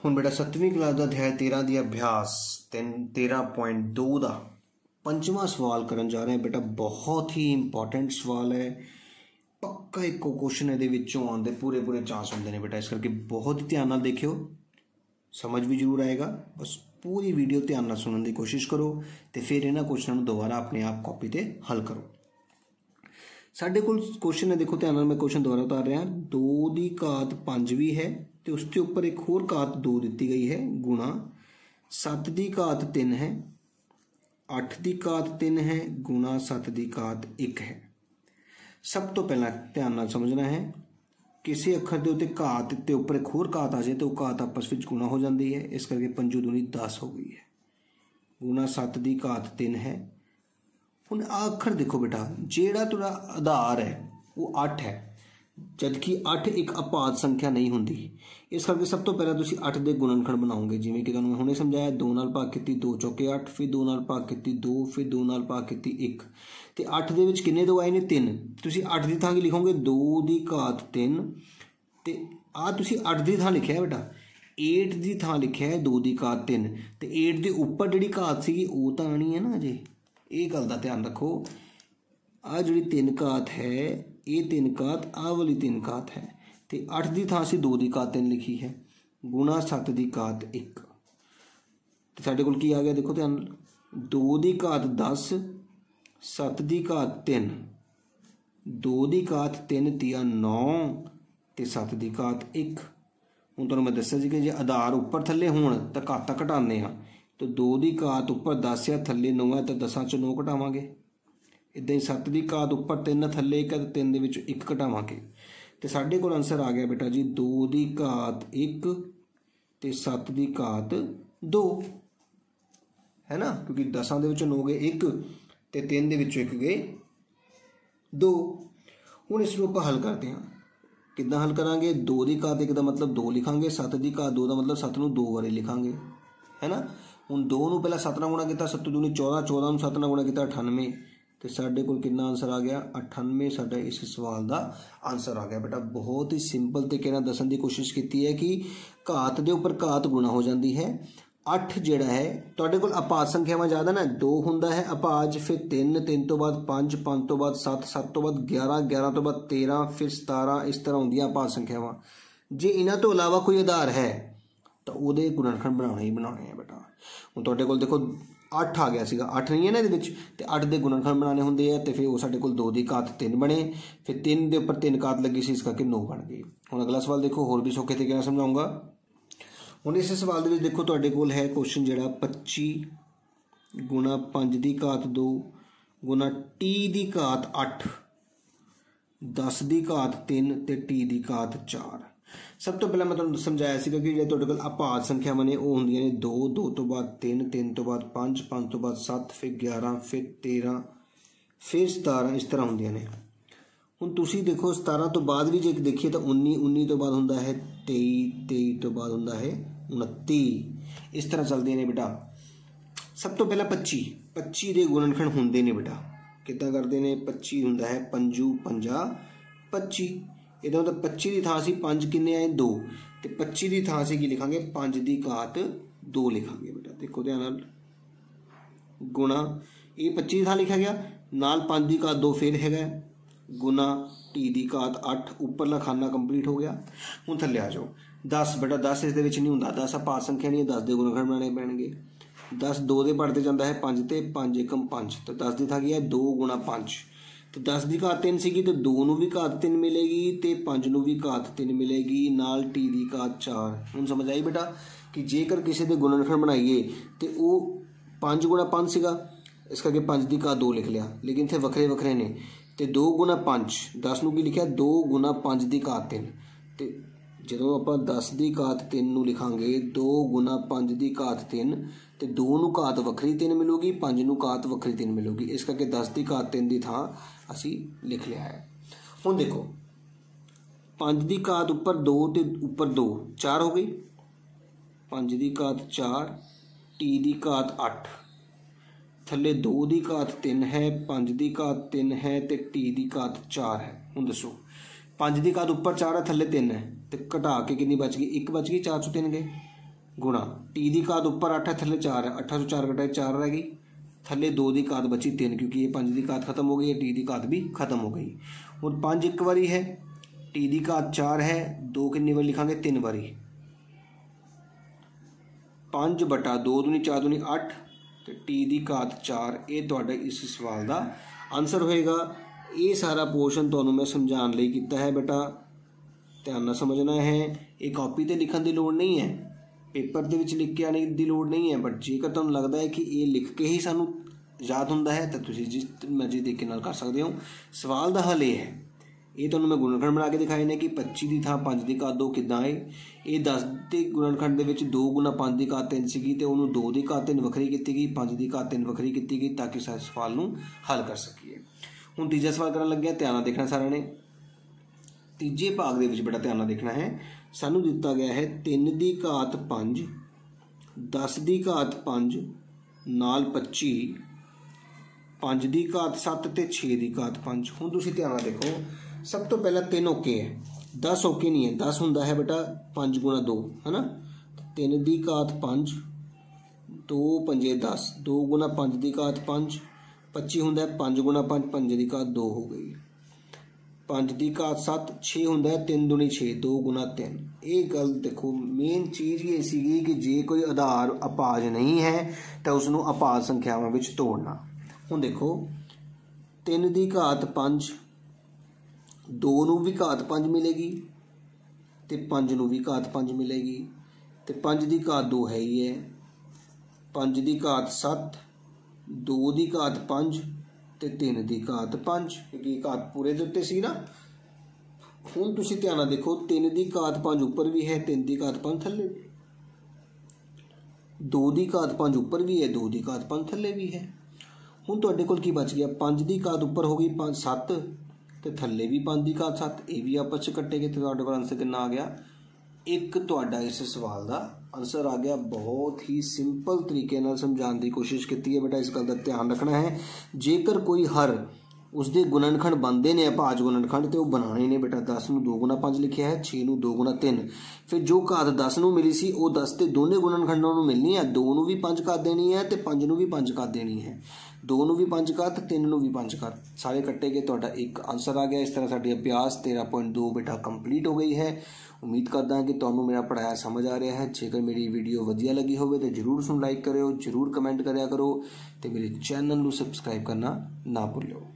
हुण बेटा 7वीं क्लास का अध्याय 13 दी अभ्यास 13.2 का पंचवां सवाल करन जा रहे हैं बेटा। बहुत ही इंपॉर्टेंट सवाल है, पक्का एक क्वेश्चन ये आने पूरे पूरे चांस होंगे ने बेटा। इस करके बहुत ही ध्यान नाल देखियो, समझ भी जरूर आएगा। बस पूरी वीडियो ध्यान नाल सुनने की कोशिश करो तो फिर इन्होंने क्वेश्चनों दोबारा अपने आप कॉपी ते हल करो। साढ़े कोल क्वेश्चन है, देखो ध्यान नाल मैं क्वेश्चन दोबारा उतार रहा। 2 की घात 5 भी है तो उसके ऊपर एक होर घात 2 दी गई है गुणा 7 की घात 3 है, 8 की घात 3 है गुणा 7 की घात 1 है। सब तो पहला ध्यान नाल समझना है, किसी अखर के उत्ते घात के उपर एक होर घात आ जाए तो घात आपस में गुणा हो जाती है। इस करके 5 दूनी 10 हो गई है गुणा 7 की घात 3 है। हुण अखर देखो बेटा, जेड़ा तुहाडा आधार है वो 8 है, जबकि 8 एक अपात संख्या नहीं होंगी। इस करके सब तो पहला तुसीं 8 के गुणनखंड बनाओगे, जिवें कि तुहानूं मैं हुणे समझाया। 2 नाल भाग कीती 2 चौके 8, फिर 2 नाल भाग कीती 2, फिर 2 नाल भाग कीती 1 ते 8 दे विच किन्ने 2 आए ने 3। तुसीं 8 की थां की लिखोगे 2 की घात 3 ते आ तुसीं 8 की थां लिखिआ बेटा, 8 की थां लिखिआ है 2 की घात 3 ते 8 के उपर जिहड़ी घात सीगी वो तां आनी है ना अजे। ये गल का ध्यान रखो, आ जिहड़ी 3 घात है ये 3 घात आ वाली 3 घात है तो 8 की थां से 2 की घात 3 लिखी है गुणा 7 की घात 1। तो साढ़े कोल की आ गया, देखो ध्यान, 2 की घात 10, 7 की घात 3, 2 की घात 3 तिया 9 ते 7 की घात 1। हुण तुहानूं मैं दस्सिआ सी कि जे आधार उपर थल्ले होण तां घातां घटाउने आ, तो 2 की घात उपर 10 है थल्ले 9 है तो 10 चों 9 घटावांगे। इदां ही 7 की घात उपर 3 थल्ले 1 है तो 3 दे विचों 1 घटावांगे। तो साढ़े कोल आंसर आ गया बेटा जी 2 की घात 1 ते 7 की घात 2 है ना, क्योंकि 10 दे विचों 9 गए 1 ते 3 दे विचों 1 गए 2। हुण इसनूं आपां हल करते हैं। किद्दां हल करांगे? 2 की घात 1 का मतलब 2 लिखांगे, 7 की घात 2 का मतलब 7 नूं 2 वारी लिखांगे, है ना। हुण 2 नूं पहला 7 नाल गुणा किया, 7 दूनी 14, 14 नूं 7 नाल गुणा किया 98 तो साढ़े कोल कितना आंसर आ गया 98। साडा इस सवाल का आंसर आ गया बेटा। बहुत ही सिंपल तरीके नाल दस्सण दी कोशिश की है कि घात के उपर घात गुणा हो जाती है। 8 जिहड़ा है तुहाडे कोल अपात संख्यावां ज़्यादा ना, 2 हुंदा है अपाज, फिर 3, 3 तो बाद 5, 5 तो बाद 7, 7 तो बाद 11, 11 तो बाद 13, फिर 17, इस तरह होंदियां अपात संख्यावां। जे इन्हां तो इलावा कोई आधार है तो उहदे गुणनखंड बनाने ही बनाने हैं बेटा। हुण तुहाडे कोल देखो 8 आ गया सीगा, 8 नहीं है ना ये, तो 8 के गुणनखंड बनाने होंगे है, तो फिर वो साढ़े कोल 2 की घात 3 बने, फिर 3 के उपर 3 घात लगी सी, इस करके 9 बन गई। हुण अगला सवाल देखो, होर भी सौखे तरीके नाल समझाऊंगा। हुण इस सवाल दे विच देखो तुहाडे कोल है क्वेश्चन जिहड़ा 25 गुणा 5 की घात 2 गुणा टी की घात 8, 10 की घात 3 ते टी की घात 4। सब तो पहले मैं तुहानूं समझाया सीगा कि जो तुहाडे कोल अपात संख्यावां ने वो होंदियां ने 2, 2 तो बाद 3, 3 तो बाद 5, 5 तो बाद 7, फिर 11, फिर 13, फिर 17, इस तरह होंदियां ने। हुण तुसीं देखो 17 तो बाद भी जे देखिए तो 19, 19 तो बाद हुंदा है 23, 23 तो बाद हुंदा है 29, इस तरह चलदियां ने बेटा। सब तो पहला 25, 25 के गुणनखंड होंदे ने बेटा। किद्दां करदे ने? 25 हुंदा है 5 50 25, ਇਹਦਾ मतलब 25 की थां 5 किन्ने आए 2, तो 25 की थां की लिखांगे 5 की घात 2 लिखांगे बेटा। देखो ध्यान नाल गुणा, ये 25 की थां लिखा गया, नाल 5 की घात 2 फिर है गुणा टी की घात 8, उपरला खाना कंप्लीट हो गया। हुण थल्ले आ जाओ 10 बेटा, 10 इस दे विच नहीं हुंदा, 10 अपात संख्या नहीं है, 10 के गुणनखंड बनाने पैणगे। 10 2 दे पढ़ते जाता है 5 ते 5 एकम 5, तो 10 की थां की है 2 गुणा 5, तो 10 की घात 3 सीगी तो 2 नूं भी घात 3 मिलेगी तो 5 नूं भी घात 3 मिलेगी, नाल टी की घात 4। हुण समझ आई बेटा कि जेकर किसी के गुणनखंड बनाइए तो वो 5 गुणा 5 सीगा, इस करके 5 की घात 2 लिख लिया, लेकिन इत्थे वखरे वखरे ने तो 2 गुणा 5, 10 नूं की लिखिआ 2 गुणा 5 की घात 3, तो ਜਦੋਂ ਆਪਾਂ 10 की घात 3 ਨੂੰ ਲਿਖਾਂਗੇ 2 गुणा 5 की घात 3 तो 2 ਨੂੰ घात ਵੱਖਰੀ 3 मिलूगी, 5 ਨੂੰ घात ਵੱਖਰੀ 3 मिलूगी, इस करके 10 की घात 3 की थां असी लिख लिया है। हुण देखो 5 की घात उपर 2 तो उपर 2 4 हो गई, 5 की घात 4, टी की घात 8, थल्ले 2 की घात 3 है, 5 की घात 3 है तो टी की घात 4 है। हुण दसो 5 की घात उपर 4 है थल्ले 3 है, तो घटा के कितनी बच गई? 1 बच गई, 4 चों 3 गए, गुणा टी की घात उपर 8 है, थले 4 है, 8 चों 4 घटाए 4 रह गई, थले 2 की घात बची 3 क्योंकि ये 5 की घात खत्म हो गई है, टी की घात भी खत्म हो गई। हुण 5 एक बारी है, टी की घात 4 है, 2 कितनी बार लिखांगे 3 बारी, 5 बटा 2 दूनी 4 दूनी 8 तो टी की घात 4 ये तुहाडा इस सवाल का आंसर होएगा। ये सारा पोर्शन तुहानूं मैं समझाने लई कीता है बेटा, ध्यान नाल समझना है। ये कॉपी ते लिखण की लोड़ नहीं है, पेपर दे विच लिख के आने की लोड़ नहीं है, बट जेकर तुहानूं लगदा है कि ये लिख के ही सानूं याद हुंदा है तो तुसीं जिस मर्जी तरीके नाल कर सकदे हो। सवाल दा हल ये है, ये तुहानूं मैं गुणनखंड बना के दिखाए ने कि 25 की थां 5 की घात 2 किद्दां है। ये 10 के गुणनखंड दे विच 2 गुना 5 की घात 3 सीगी ते उहनूं 2 की घात 3 वखरी कीती गई, 5 की घात 3 वखरी कीती गई ताकि सवाल नूं हल कर सकीए। हुण तीजा सवाल करन लगे, ध्यान नाल देखना सारिਆਂ ने। तीजे भाग दे विच बेटा ध्यान नाल देखना है, सानूं दिता गया है 3 की घात 5, 10 की घात 5 नाल 25, 5 की घात 7 ते 6 की घात 5। हुण तुसीं ध्यान नाल देखो, सब तो पहला 3 ओके है, 10 ओके नहीं है। 10 हुंदा है बेटा 5 गुणा 2 है ना, 3 की घात 5, 2 पंजे 10, 2 गुणा 5 की घात 5, 25 हुंदा है 5 गुणा 5, 5 की घात 2 हो गई, 5 की घात 7, 6 हुंदा है 3 दूनी 6, 2 गुणा 3। ये गल देखो, मेन चीज़ ये सीगी कि जे कोई आधार अपाज नहीं है तो उसनूं अपाज संख्यावां विच तोड़ना। हुण देखो 3 की घात 5, 2 नूं भी घात 5 मिलेगी तो 5 नूं भी घात 5 मिलेगी, तो 5 की घात 2 है ही है, 5 की घात 7, 2 की घात 5 ते 3 की घात 5 क्योंकि घात पूरे दे उत्ते सी ना। हुण तुसीं ध्यान नाल देखो, 3 की घात 5 उपर भी है, 3 की घात 5 थल्ले भी, 2 की घात 5 उपर भी है, 2 की घात 5 थल्ले भी है। हुण तुहाडे कोल की बच गया, 5 की घात उपर हो गई 5 7 ते थल्ले भी 5 की घात 7, ये भी आपस च कट्टे गए तो तुहाडे कोल आंसर कितना आ गया, एक तुहाडा इस सवाल का आंसर आ गया। बहुत ही सिंपल तरीके नाल समझाने की कोशिश की है बेटा, इस गल का ध्यान रखना है। जेकर कोई हर उसके गुणनखंड बनते हैं अभाज गुणनखंड तो बनाने ने बेटा, 10 नूं 2 गुणा 5 लिखिया है, 6 नूं 2 गुणा 3, फिर जो घात 10 नूं मिली सी वो 10 के दोनों गुणनखंडों नूं मिलनी है, 2 नूं भी 5 घात देनी है तो 5 नूं भी 5 घात देनी है, 2 नूं भी 5 घात 3 नूं भी 5 घात, सारे कट्टे गए, तुहाडा एक आंसर आ गया। इस तरह साडी अभ्यास 13.2 बेटा कंप्लीट हो गई है। उम्मीद करदा कि तुहानूं मेरा पढ़ाया समझ आ रहा है। जेकर मेरी वीडियो वधिया लगी होवे तो जरूर उसनूं लाइक करियो, जरूर कमेंट करिया करो, तो मेरे चैनल नूं सबसक्राइब करना ना भुल्लिओ।